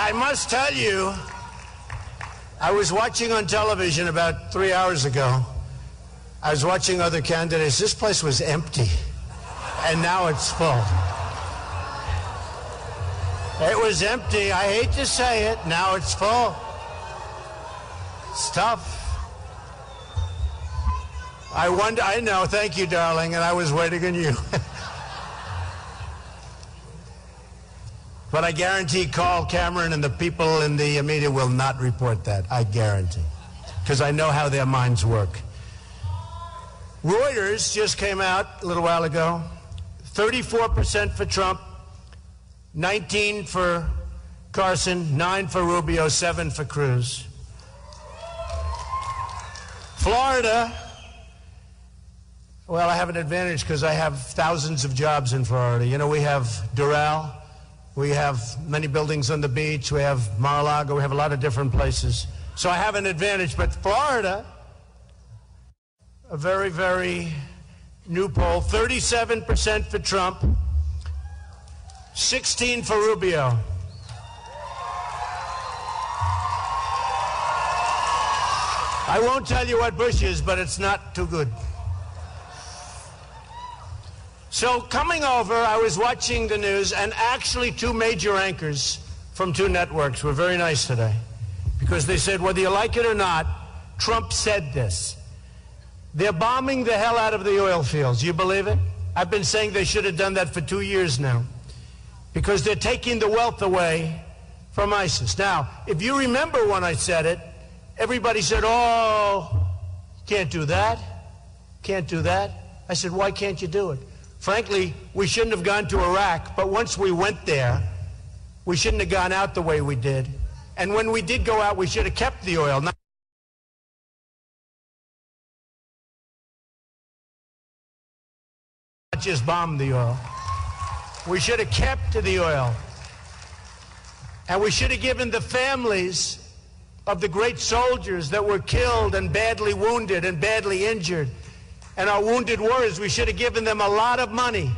I must tell you, I was watching on television about 3 hours ago. I was watching other candidates. This place was empty, and now it's full. It was empty. I hate to say it. Now it's full. It's tough. I wonder. I know. Thank you, darling. And I was waiting on you. But I guarantee Carl Cameron and the people in the media will not report that. I guarantee. Because I know how their minds work. Reuters just came out a little while ago. 34% for Trump, 19 for Carson, 9 for Rubio, 7 for Cruz. Florida, well, I have an advantage because I have thousands of jobs in Florida. You know, we have Doral, we have many buildings on the beach, we have Mar-a-Lago, we have a lot of different places. So I have an advantage, but Florida, a very, very new poll, 37% for Trump, 16 for Rubio. I won't tell you what Bush is, but it's not too good. So coming over, I was watching the news, and actually 2 major anchors from 2 networks were very nice today, because they said, whether you like it or not, Trump said this. They're bombing the hell out of the oil fields. You believe it? I've been saying they should have done that for 2 years now, because they're taking the wealth away from ISIS. Now, if you remember when I said it, everybody said, oh, can't do that. Can't do that. I said, why can't you do it? Frankly, we shouldn't have gone to Iraq, but once we went there, we shouldn't have gone out the way we did. And when we did go out, we should have kept the oil, not just bombed the oil. We should have kept the oil. And we should have given the families of the great soldiers that were killed and badly wounded and badly injured, and our wounded warriors, we should have given them a lot of money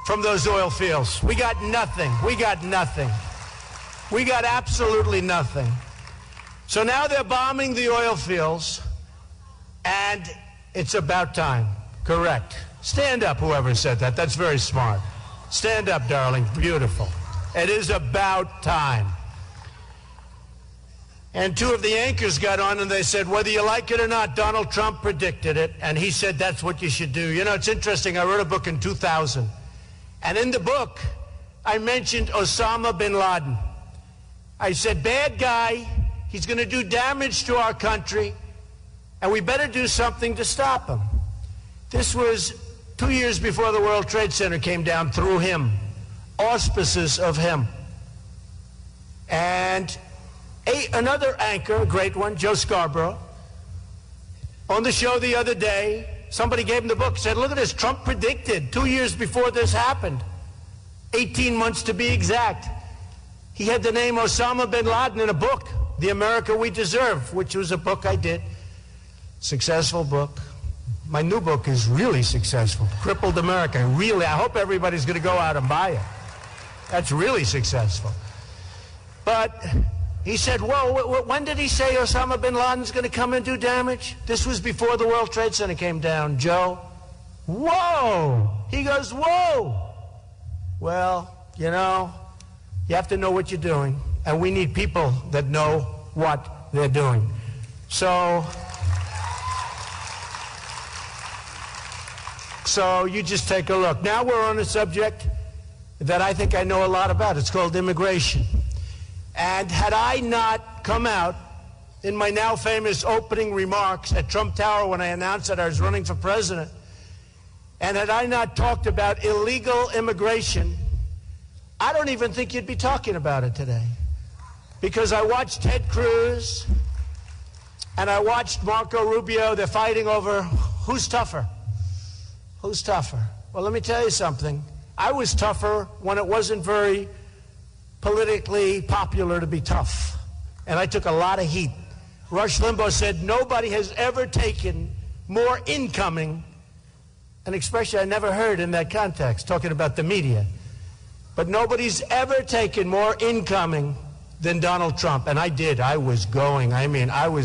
from those oil fields. We got nothing. We got nothing. We got absolutely nothing. So now they're bombing the oil fields, and it's about time. Correct. Stand up, whoever said that. That's very smart. Stand up, darling. Beautiful. It is about time. And 2 of the anchors got on and they said, whether you like it or not, Donald Trump predicted it, and he said that's what you should do. You know, it's interesting. I wrote a book in 2000, and in the book, I mentioned Osama bin Laden. I said, bad guy, he's going to do damage to our country, and we better do something to stop him. This was 2 years before the World Trade Center came down, through him, auspices of him. And another anchor, a great one, Joe Scarborough, on the show the other day, somebody gave him the book, said, look at this, Trump predicted 2 years before this happened, 18 months to be exact. He had the name Osama bin Laden in a book, The America We Deserve, which was a book I did. Successful book. My new book is really successful, Crippled America. Really, I hope everybody's going to go out and buy it. That's really successful. But he said, whoa, when did he say Osama bin Laden's going to come and do damage? This was before the World Trade Center came down, Joe. Whoa! He goes, whoa! Well, you know, you have to know what you're doing, and we need people that know what they're doing. So you just take a look. Now we're on a subject that I think I know a lot about. It's called immigration. And had I not come out in my now famous opening remarks at Trump Tower when I announced that I was running for president, and had I not talked about illegal immigration, I don't even think you'd be talking about it today. Because I watched Ted Cruz and I watched Marco Rubio. They're fighting over who's tougher. Who's tougher? Well, let me tell you something. I was tougher when it wasn't very politically popular to be tough. And I took a lot of heat. Rush Limbaugh said nobody has ever taken more incoming, an expression I never heard in that context, talking about the media. But nobody's ever taken more incoming than Donald Trump. And I did. I was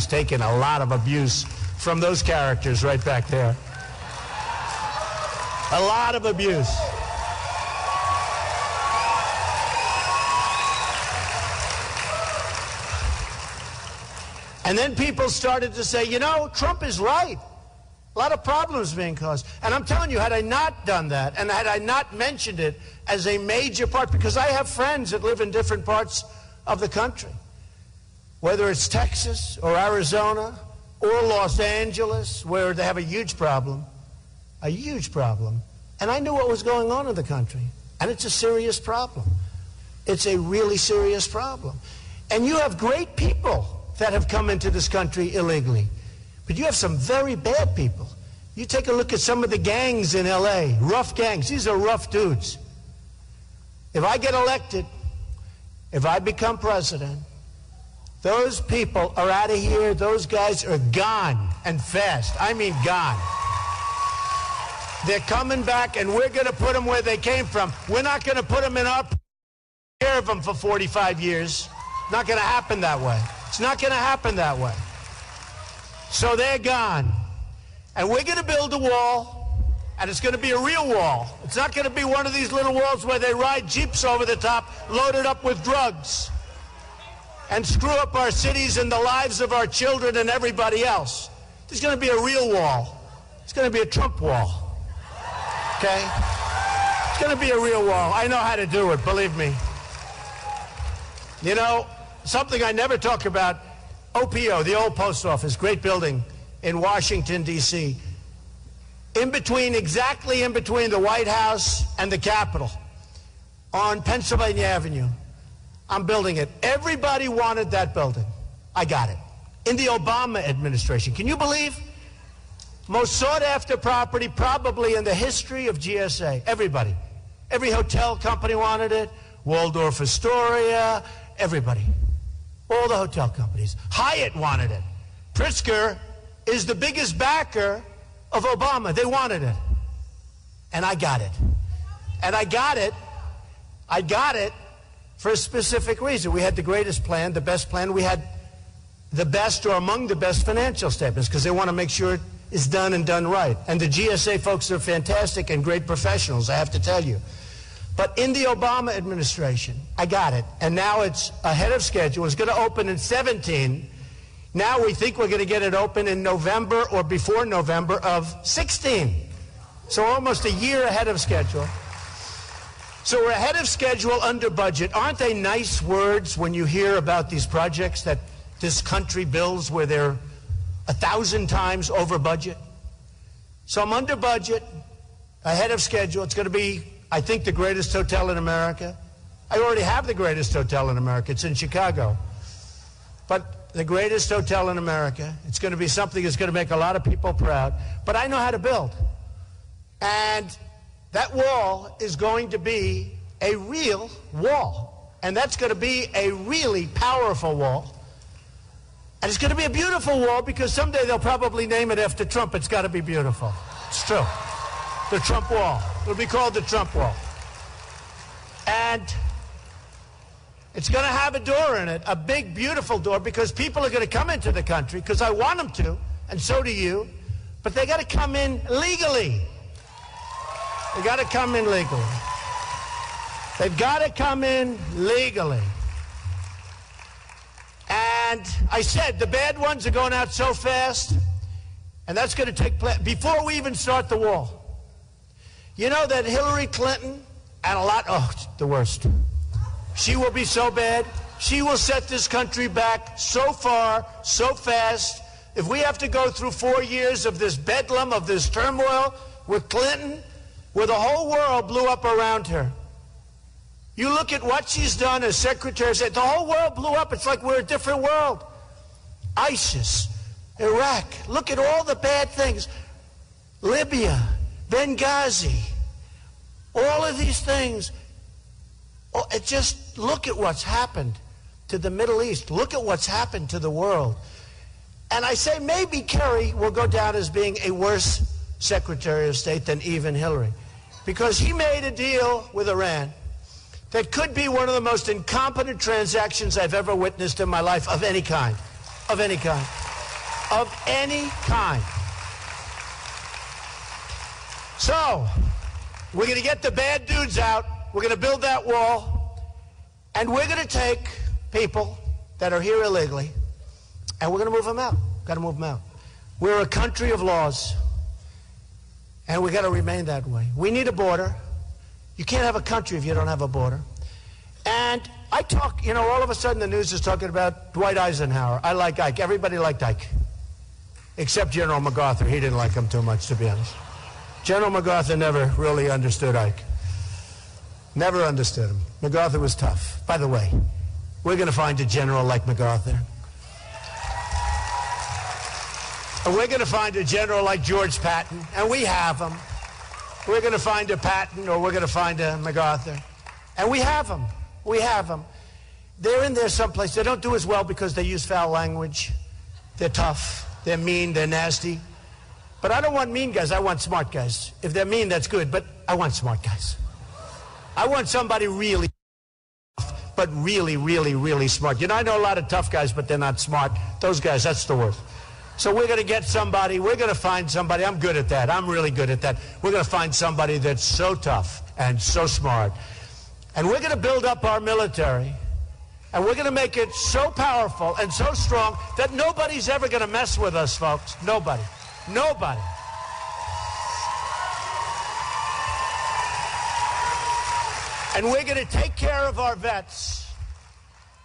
taking a lot of abuse from those characters right back there. A lot of abuse. And then people started to say, you know, Trump is right. A lot of problems being caused. And I'm telling you, had I not done that, and had I not mentioned it as a major part, because I have friends that live in different parts of the country, whether it's Texas or Arizona or Los Angeles, where they have a huge problem. And I knew what was going on in the country. And it's a serious problem. It's a really serious problem. And you have great people that have come into this country illegally. But you have some very bad people. You take a look at some of the gangs in LA, rough gangs. These are rough dudes. If I get elected, if I become president, those people are out of here. Those guys are gone, and fast. I mean gone. They're coming back, and we're going to put them where they came from. We're not going to put them in our care of them for 45 years. Not going to happen that way. It's not going to happen that way. So they're gone. And we're going to build a wall, and it's going to be a real wall. It's not going to be one of these little walls where they ride jeeps over the top, loaded up with drugs, and screw up our cities and the lives of our children and everybody else. There's going to be a real wall. It's going to be a Trump wall. Okay? It's going to be a real wall. I know how to do it, believe me. You know, something I never talk about, OPO, the old post office, great building in Washington, D.C. Exactly in between the White House and the Capitol on Pennsylvania Avenue. I'm building it. Everybody wanted that building. I got it. In the Obama administration. Can you believe? Most sought after property probably in the history of GSA. Everybody. Every hotel company wanted it. Waldorf Astoria. Everybody. All the hotel companies. Hyatt wanted it. Pritzker is the biggest backer of Obama. They wanted it. And I got it. And I got it for a specific reason. We had the greatest plan, the best plan. We had the best or among the best financial statements because they want to make sure it is done and done right. And the GSA folks are fantastic and great professionals, I have to tell you. But in the Obama administration, I got it. And now it's ahead of schedule. It's going to open in 2017. Now we think we're going to get it open in November or before November of 2016. So almost a year ahead of schedule. So we're ahead of schedule, under budget. Aren't they nice words when you hear about these projects that this country builds where they're 1,000 times over budget? So I'm under budget, ahead of schedule. It's going to be, I think, the greatest hotel in America. I already have the greatest hotel in America. It's in Chicago. But the greatest hotel in America. It's going to be something that's going to make a lot of people proud. But I know how to build. And that wall is going to be a real wall. And that's going to be a really powerful wall. And it's going to be a beautiful wall because someday they'll probably name it after Trump. It's got to be beautiful. It's true. The Trump Wall. It'll be called the Trump Wall. And it's going to have a door in it, a big, beautiful door, because people are going to come into the country, because I want them to, and so do you, but they got to come in legally. They got to come in legally. They've got to come in legally. And I said the bad ones are going out so fast, and that's going to take place before we even start the wall. You know that Hillary Clinton and the worst. She will be so bad. She will set this country back so far, so fast. If we have to go through 4 years of this bedlam, of this turmoil with Clinton, where the whole world blew up around her. You look at what she's done as Secretary of State. The whole world blew up. It's like we're a different world. ISIS, Iraq. Look at all the bad things. Libya, Benghazi. All of these things. Just look at what's happened to the Middle East. Look at what's happened to the world. And I say maybe Kerry will go down as being a worse Secretary of State than even Hillary. Because he made a deal with Iran. that could be one of the most incompetent transactions I've ever witnessed in my life, of any kind. Of any kind. Of any kind. So, we're going to get the bad dudes out. We're going to build that wall. And we're going to take people that are here illegally, and we're going to move them out. Got to move them out. We're a country of laws, and we got to remain that way. We need a border. You can't have a country if you don't have a border. And I talk, you know, all of a sudden the news is talking about Dwight Eisenhower. I like Ike. Everybody liked Ike, except General MacArthur. He didn't like him too much, to be honest. General MacArthur never really understood Ike. Never understood him. MacArthur was tough. By the way, we're going to find a general like MacArthur. And we're going to find a general like George Patton, and we have them. We're going to find a Patton, or we're going to find a MacArthur. And we have them. We have them. They're in there someplace. They don't do as well because they use foul language. They're tough. They're mean. They're nasty. But I don't want mean guys. I want smart guys. If they're mean, that's good, but I want smart guys. I want somebody really tough, but really, really, really smart. You know, I know a lot of tough guys, but they're not smart. Those guys, that's the worst. So we're going to get somebody, we're going to find somebody, I'm good at that, I'm really good at that. We're going to find somebody that's so tough and so smart. And we're going to build up our military, and we're going to make it so powerful and so strong that nobody's ever going to mess with us, folks. Nobody. Nobody. And we're going to take care of our vets.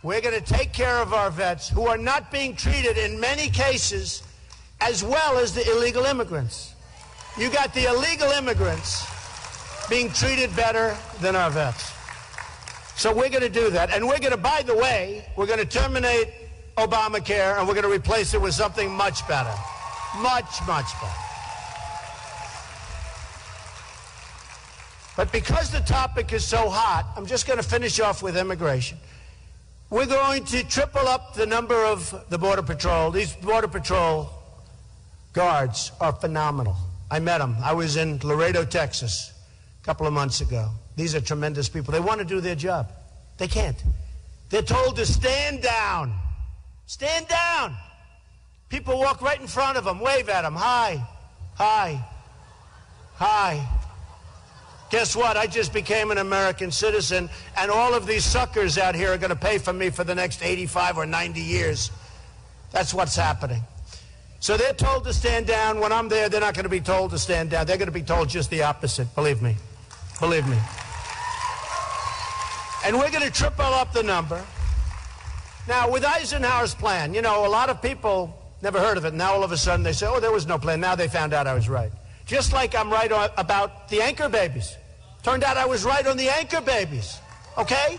We're going to take care of our vets who are not being treated in many cases as well as the illegal immigrants. You got the illegal immigrants being treated better than our vets. So we're going to do that. And we're going to, by the way, we're going to terminate Obamacare, and we're going to replace it with something much better. Much, much better. But because the topic is so hot, I'm just going to finish off with immigration. We're going to triple up the number of the Border Patrol. These Border Patrol guards are phenomenal. I met them. I was in Laredo, Texas, a couple of months ago. These are tremendous people. They want to do their job. They can't. They're told to stand down. Stand down. People walk right in front of them, wave at them. Hi, hi, hi. Guess what? I just became an American citizen, and all of these suckers out here are going to pay for me for the next 85 or 90 years. That's what's happening. So they're told to stand down. When I'm there, they're not going to be told to stand down. They're going to be told just the opposite. Believe me. Believe me. And we're going to triple up the number. Now, with Eisenhower's plan, you know, a lot of people never heard of it. Now, all of a sudden, they say, oh, there was no plan. Now they found out I was right. Just like I'm right about the anchor babies. Turned out I was right on the anchor babies. Okay?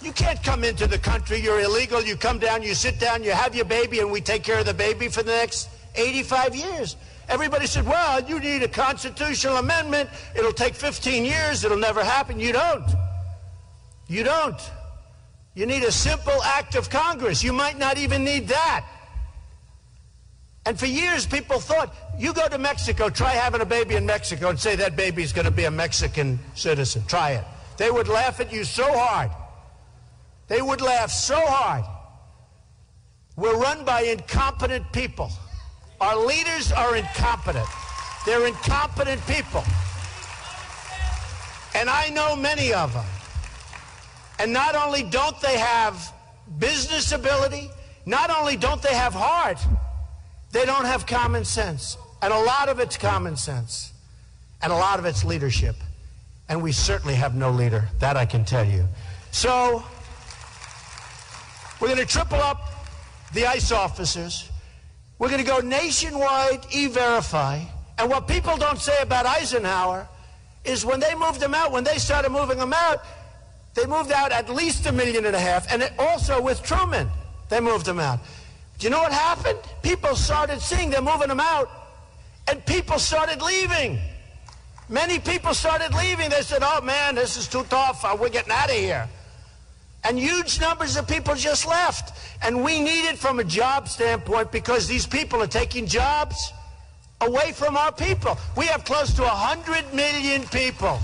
You can't come into the country. You're illegal. You come down, you sit down, you have your baby, and we take care of the baby for the next 85 years. Everybody said, well, you need a constitutional amendment. It'll take 15 years. It'll never happen. You don't. You don't. You need a simple act of Congress. You might not even need that. And for years, people thought, you go to Mexico, try having a baby in Mexico and say that baby's going to be a Mexican citizen. Try it. They would laugh at you so hard. They would laugh so hard. We're run by incompetent people. Our leaders are incompetent. They're incompetent people. And I know many of them. And not only don't they have business ability, not only don't they have heart, they don't have common sense. And a lot of it's common sense. And a lot of it's leadership. And we certainly have no leader. That I can tell you. So, we're going to triple up the ICE officers. We're going to go nationwide E-Verify. And what people don't say about Eisenhower is when they moved him out, when they started moving him out, they moved out at least 1.5 million. And also with Truman, they moved him out. Do you know what happened? People started seeing they're moving them out, and people started leaving. Many people started leaving. They said, oh, man, this is too tough. We're getting out of here. And huge numbers of people just left. And we need it from a job standpoint because these people are taking jobs away from our people. We have close to 100 million people.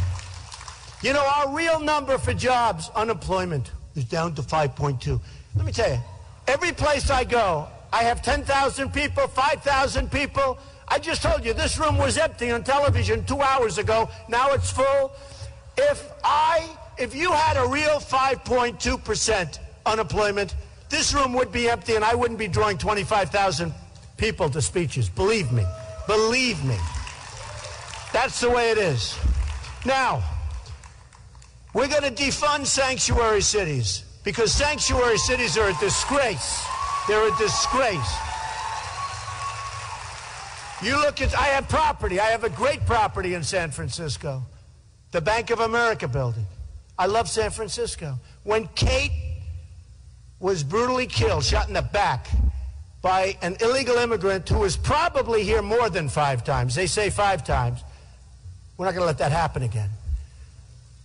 You know, our real number for jobs, unemployment, is down to 5.2. Let me tell you, every place I go, I have 10,000 people, 5,000 people. I just told you, this room was empty on television 2 hours ago. Now it's full. If you had a real 5.2% unemployment, this room would be empty and I wouldn't be drawing 25,000 people to speeches. Believe me. Believe me. That's the way it is. Now, we're going to defund sanctuary cities because sanctuary cities are a disgrace. They're a disgrace. You look at, I have property. I have a great property in San Francisco. The Bank of America building. I love San Francisco. When Kate was brutally killed, shot in the back, by an illegal immigrant who was probably here more than 5 times. They say 5 times. We're not going to let that happen again.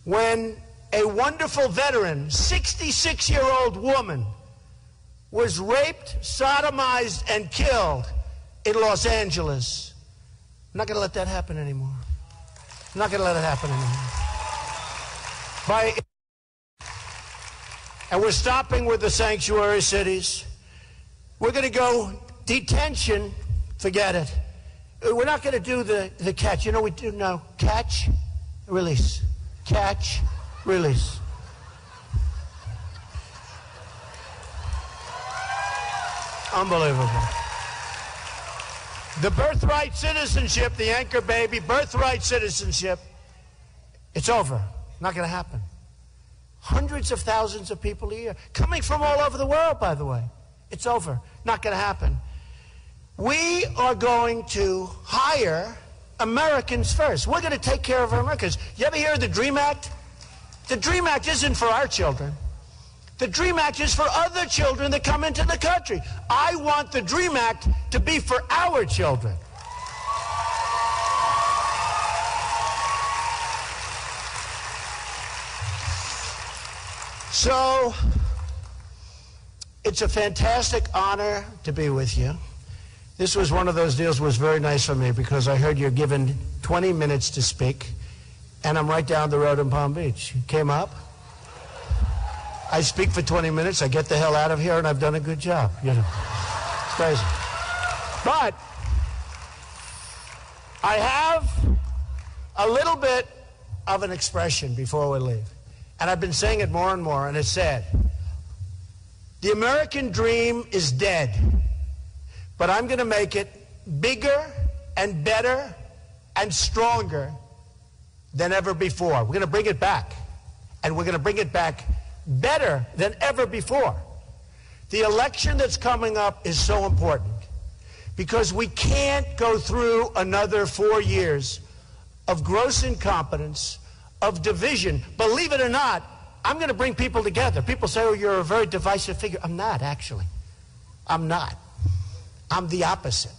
When a wonderful veteran, 66-year-old woman, was raped, sodomized, and killed in Los Angeles, I'm not going to let that happen anymore. I'm not going to let it happen anymore. And we're stopping with the sanctuary cities. We're going to go detention, forget it. We're not going to do the catch. You know we do now? Catch, release. Catch, release. Unbelievable. The birthright citizenship, the anchor baby, birthright citizenship, it's over. Not going to happen. Hundreds of thousands of people a year, coming from all over the world, by the way. It's over. Not going to happen. We are going to hire Americans first. We're going to take care of our Americans. You ever hear of the DREAM Act? The DREAM Act isn't for our children. The DREAM Act is for other children that come into the country. I want the DREAM Act to be for our children. So, it's a fantastic honor to be with you. This was one of those deals that was very nice for me because I heard you're given 20 minutes to speak, and I'm right down the road in Palm Beach. You came up. I speak for 20 minutes, I get the hell out of here, and I've done a good job. You know, it's crazy. But I have a little bit of an expression before we leave. And I've been saying it more and more, and it's sad. The American dream is dead, but I'm going to make it bigger and better and stronger than ever before. We're going to bring it back, and we're going to bring it back better than ever before. The election that's coming up is so important because we can't go through another 4 years of gross incompetence, of division. Believe it or not, I'm going to bring people together. People say, oh, you're a very divisive figure. I'm not, actually. I'm not. I'm the opposite.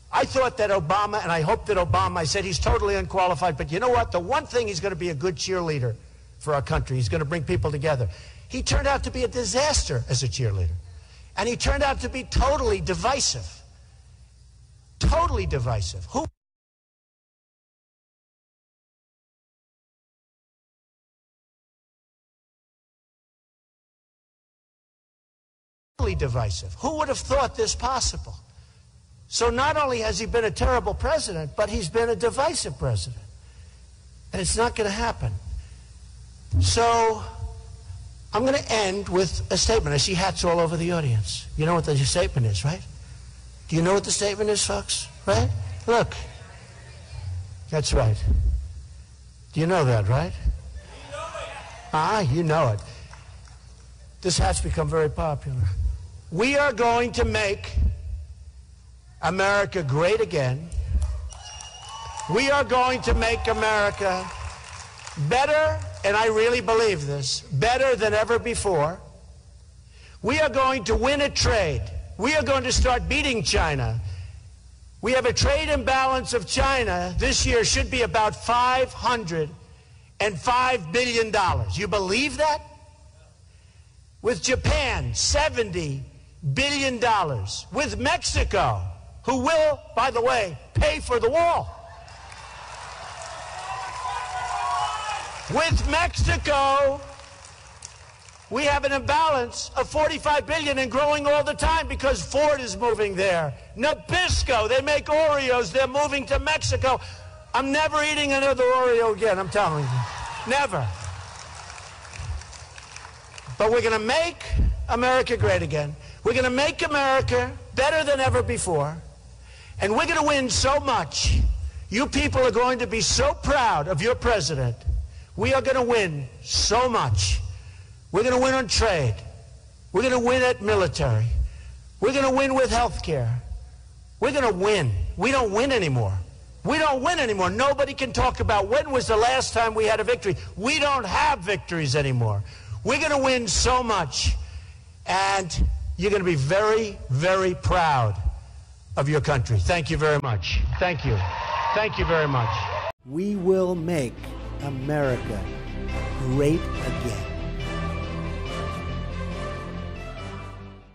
I thought that Obama, and I hope that Obama, I said he's totally unqualified, but you know what? The one thing he's going to be a good cheerleader for our country. He's going to bring people together. He turned out to be a disaster as a cheerleader. And he turned out to be totally divisive. Totally divisive. Who divisive. Who would have thought this possible? So not only has he been a terrible president, but he's been a divisive president. And it's not going to happen. So I'm going to end with a statement. I see hats all over the audience. You know what the statement is, right? Do you know what the statement is, folks? Right? Look. That's right. Do you know that, right? You know it. This hat's become very popular. We are going to make America great again. We are going to make America better, and I really believe this, better than ever before. We are going to win a trade. We are going to start beating China. We have a trade imbalance of China this year should be about $505 billion. You believe that? With Japan, $70 billion. With Mexico, who will, by the way, pay for the wall. With Mexico, we have an imbalance of $45 billion and growing all the time because Ford is moving there. Nabisco, they make Oreos, they're moving to Mexico. I'm never eating another Oreo again, I'm telling you. Never. But we're going to make America great again. We're going to make America better than ever before. And we're going to win so much. You people are going to be so proud of your president. We are going to win so much. We're going to win on trade. We're going to win at military. We're going to win with health care. We're going to win. We don't win anymore. We don't win anymore. Nobody can talk about when was the last time we had a victory. We don't have victories anymore. We're going to win so much. And you're going to be very, very proud of your country. Thank you very much. Thank you. Thank you very much. We will make America great again.